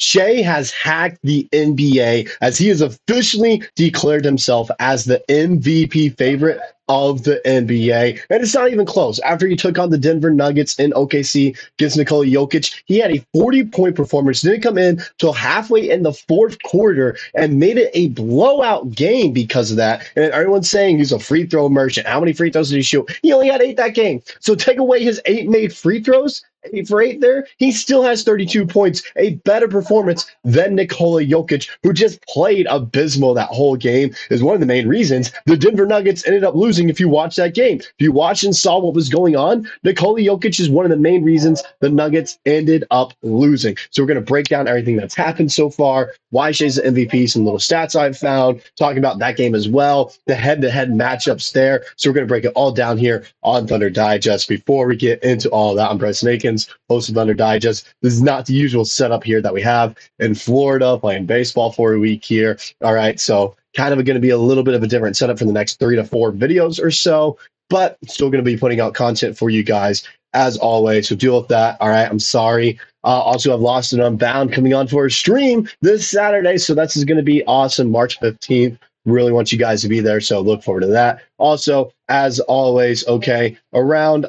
Shai has hacked the NBA as he has officially declared himself as the MVP favorite of the NBA. And it's not even close. After he took on the Denver Nuggets in OKC against Nikola Jokic, he had a 40-point performance, didn't come in till halfway in the fourth quarter and made it a blowout game because of that. And everyone's saying he's a free throw merchant. How many free throws did he shoot? He only had 8 that game. So take away his 8 made free throws, 8 for 8 there, he still has 32 points, a better performance than Nikola Jokic, who just played abysmal that whole game, is one of the main reasons the Denver Nuggets ended up losing if you watch that game. If you watched and saw what was going on, Nikola Jokic is one of the main reasons the Nuggets ended up losing. So we're going to break down everything that's happened so far, why Shai's the MVP, some little stats I've found, talking about that game as well, the head-to-head matchups there. So we're going to break it all down here on Thunder Digest. Before we get into all of that, I'm Bryson Akins, host of Thunder Digest. This is not the usual setup here that we have in Florida, playing baseball for a week here. All right, so kind of going to be a little bit of a different setup for the next 3 to 4 videos or so, but still going to be putting out content for you guys as always. So deal with that. All right, I'm sorry. Also, I've Lost and Unbound coming on for a stream this Saturday, so that's going to be awesome. March 15th. Really want you guys to be there, so look forward to that. Also, as always, okay, around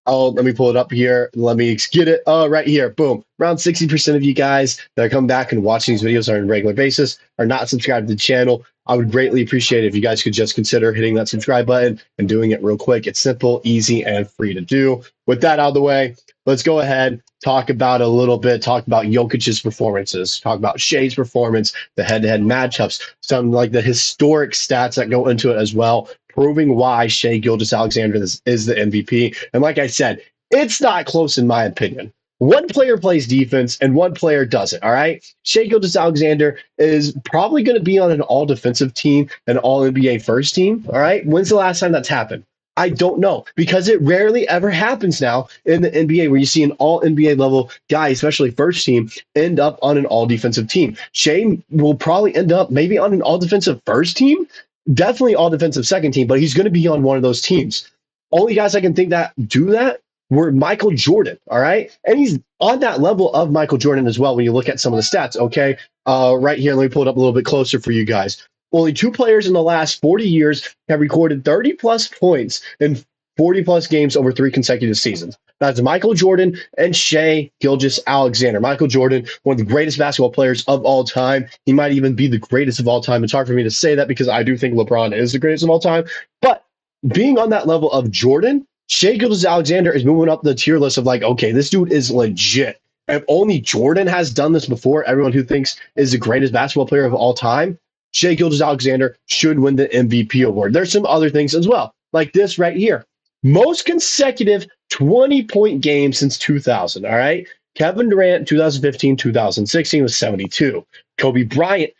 let me pull it up here. Let me get it right here. Boom. Around 60% of you guys that are coming back and watching these videos on a regular basis are not subscribed to the channel. I would greatly appreciate it if you guys could just consider hitting that subscribe button and doing it real quick. It's simple, easy, and free to do. With that out of the way, let's go ahead, talk about Jokic's performances, talk about Shai's performance, the head-to-head matchups, some like the historic stats that go into it as well, proving why Shai Gilgeous-Alexander is the MVP. And like I said, it's not close in my opinion. One player plays defense and one player doesn't, all right? Shai Gilgeous-Alexander is probably going to be on an all-defensive team, an all-NBA first team, all right? When's the last time that's happened? I don't know, because it rarely ever happens now in the NBA where you see an all-NBA level guy, especially first team, end up on an all-defensive team. Shai will probably end up maybe on an all-defensive first team, definitely all-defensive second team, but he's going to be on one of those teams. Only guys I can think that do that were Michael Jordan, all right? And he's on that level of Michael Jordan as well when you look at some of the stats, okay? Right here, let me pull it up a little bit closer for you guys. Only 2 players in the last 40 years have recorded 30-plus points in 40-plus games over 3 consecutive seasons. That's Michael Jordan and Shai Gilgeous-Alexander. Michael Jordan, one of the greatest basketball players of all time. He might even be the greatest of all time. It's hard for me to say that because I do think LeBron is the greatest of all time. But being on that level of Jordan, Shai Gilgeous-Alexander is moving up the tier list of like, okay, this dude is legit. If only Jordan has done this before, everyone who thinks is the greatest basketball player of all time, Shai Gilgeous-Alexander should win the MVP award. There's some other things as well, like this right here. Most consecutive 20-point games since 2000, all right? Kevin Durant, 2015-2016 was 72. Kobe Bryant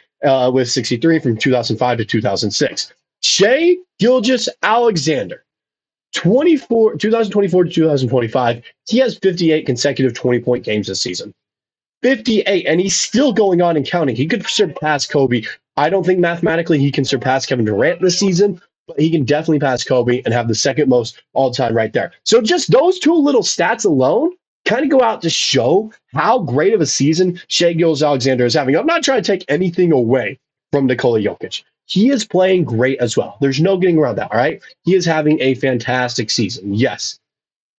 with 63 from 2005 to 2006. Shai Gilgeous-Alexander, 2024 to 2025, he has 58 consecutive 20-point games this season. 58, and he's still going on and counting. He could surpass Kobe. I don't think mathematically he can surpass Kevin Durant this season, but he can definitely pass Kobe and have the second most all-time right there. So just those 2 little stats alone kind of go out to show how great of a season Shai Gilgeous-Alexander is having. I'm not trying to take anything away from Nikola Jokic. He is playing great as well. There's no getting around that, all right? He is having a fantastic season, yes.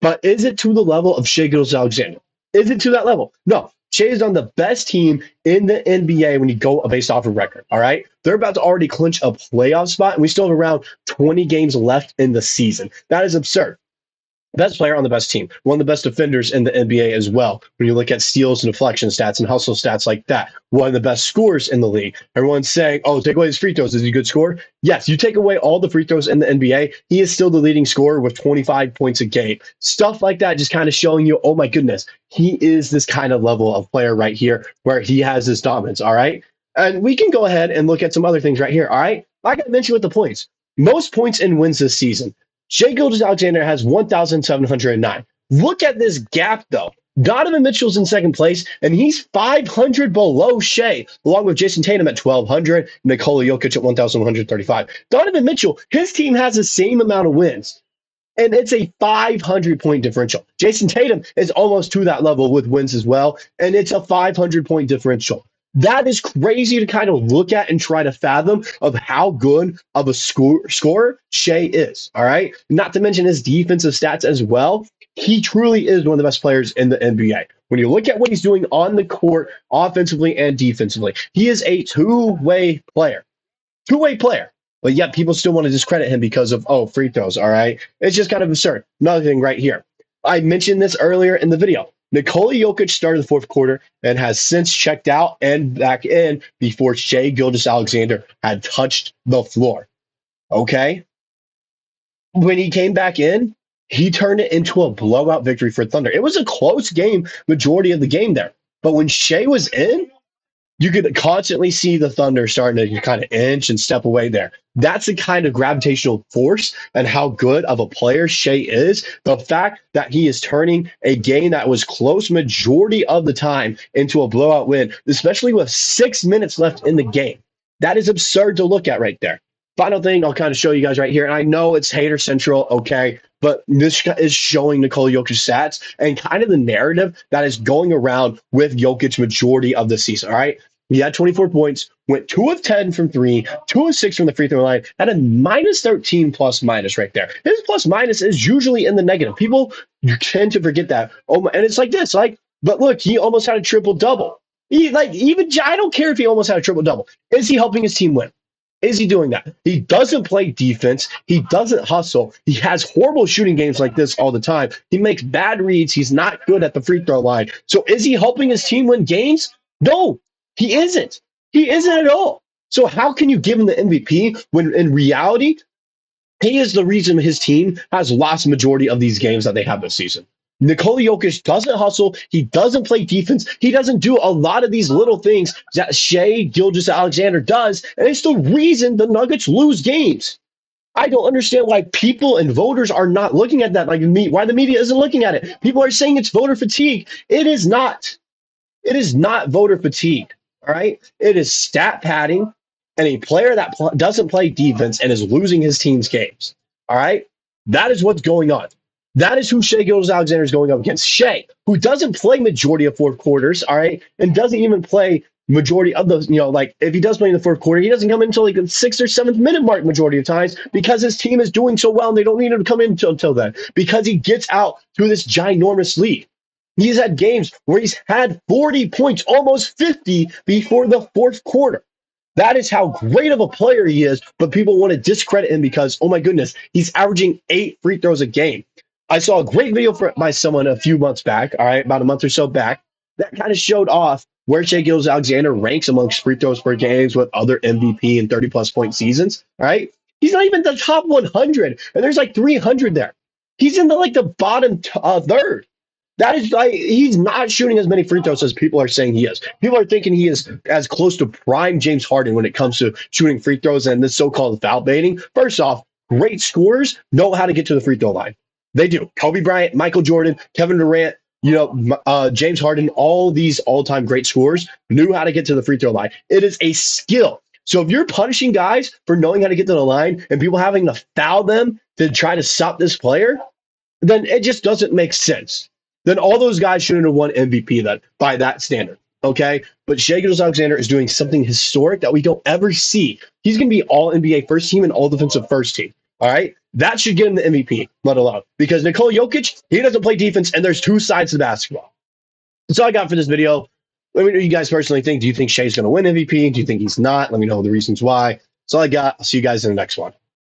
But is it to the level of Shai Gilgeous-Alexander? Is it to that level? No. Shai is on the best team in the NBA when you go based off of record, all right? They're about to already clinch a playoff spot, and we still have around 20 games left in the season. That is absurd. Best player on the best team, one of the best defenders in the NBA as well. When you look at steals and deflection stats and hustle stats like that, one of the best scorers in the league. Everyone's saying, oh, take away his free throws. Is he a good scorer? Yes, you take away all the free throws in the NBA, he is still the leading scorer with 25 points a game. Stuff like that just kind of showing you, oh my goodness, he is this kind of level of player right here where he has this dominance, all right? And we can go ahead and look at some other things right here, all right? Like I mentioned with the points, most points and wins this season. Shai Gilgeous-Alexander has 1,709. Look at this gap, though. Donovan Mitchell's in second place, and he's 500 below Shai, along with Jason Tatum at 1,200, Nikola Jokic at 1,135. Donovan Mitchell, his team has the same amount of wins. and it's a 500-point differential. Jason Tatum is almost to that level with wins as well, and it's a 500-point differential. That is crazy to kind of look at and try to fathom of how good of a scorer Shai is, all right? Not to mention his defensive stats as well. He truly is one of the best players in the NBA. When you look at what he's doing on the court, offensively and defensively, he is a two-way player. Two-way player. But yet people still want to discredit him because of, oh, free throws, all right? It's just kind of absurd. Another thing right here. I mentioned this earlier in the video. Nikola Jokic started the fourth quarter and has since checked out and back in before Shai Gilgeous-Alexander had touched the floor. Okay? When he came back in, he turned it into a blowout victory for Thunder. It was a close game majority of the game there. But when Shai was in, you could constantly see the Thunder starting to kind of inch and step away there. That's the kind of gravitational force and how good of a player Shai is. The fact that he is turning a game that was close majority of the time into a blowout win, especially with 6 minutes left in the game. That is absurd to look at right there. Final thing I'll kind of show you guys right here. And I know it's hater central, okay, but this is showing Nikola Jokic's stats and kind of the narrative that is going around with Jokic majority of the season, all right? He had 24 points, went 2 of 10 from 3, 2 of 6 from the free throw line, had a minus 13 plus minus right there. His plus minus is usually in the negative. People tend to forget that. Oh, and it's like this, but look, he almost had a triple double. I don't care if he almost had a triple double. Is he helping his team win? Is he doing that? He doesn't play defense. He doesn't hustle. He has horrible shooting games like this all the time. He makes bad reads. He's not good at the free throw line. So is he helping his team win games? No. He isn't. He isn't at all. So how can you give him the MVP when in reality, he is the reason his team has lost majority of these games that they have this season? Nikola Jokic doesn't hustle. He doesn't play defense. He doesn't do a lot of these little things that Shai Gilgeous-Alexander does. And it's the reason the Nuggets lose games. I don't understand why people and voters are not looking at that. Why the media isn't looking at it. People are saying it's voter fatigue. It is not. It is not voter fatigue. All right. It is stat padding and a player that doesn't play defense and is losing his team's games. All right. That is what's going on. That is who Shai Gilgeous-Alexander is going up against. Shai, who doesn't play majority of fourth quarters. All right. And doesn't even play majority of those, if he does play in the fourth quarter, he doesn't come in until like the 6th or 7th minute mark majority of times because his team is doing so well and they don't need him to come in until then because he gets out to this ginormous lead. He's had games where he's had 40 points, almost 50 before the fourth quarter. That is how great of a player he is, but people want to discredit him because, oh my goodness, he's averaging 8 free throws a game. I saw a great video by someone a few months back, all right, about a month or so back, that kind of showed off where Shai Gilgeous-Alexander ranks amongst free throws per games with other MVP and 30-plus point seasons, all right? He's not even the top 100, and there's like 300 there. He's in the bottom third. That is he's not shooting as many free throws as people are saying he is. People are thinking he is as close to prime James Harden when it comes to shooting free throws and this so-called foul baiting. First off, great scorers know how to get to the free throw line. They do. Kobe Bryant, Michael Jordan, Kevin Durant, James Harden, all these all-time great scorers knew how to get to the free throw line. It is a skill. So if you're punishing guys for knowing how to get to the line and people having to foul them to try to stop this player, then it just doesn't make sense. Then all those guys shouldn't have won MVP then by that standard. Okay. But Shai Gilgeous-Alexander is doing something historic that we don't ever see. He's going to be all NBA first team and all defensive first team. All right. That should get him the MVP, let alone because Nikola Jokic, he doesn't play defense and there's two sides to basketball. That's all I got for this video. Let me know what you guys personally think. Do you think Shai's going to win MVP? Do you think he's not? Let me know the reasons why. That's all I got. I'll see you guys in the next one.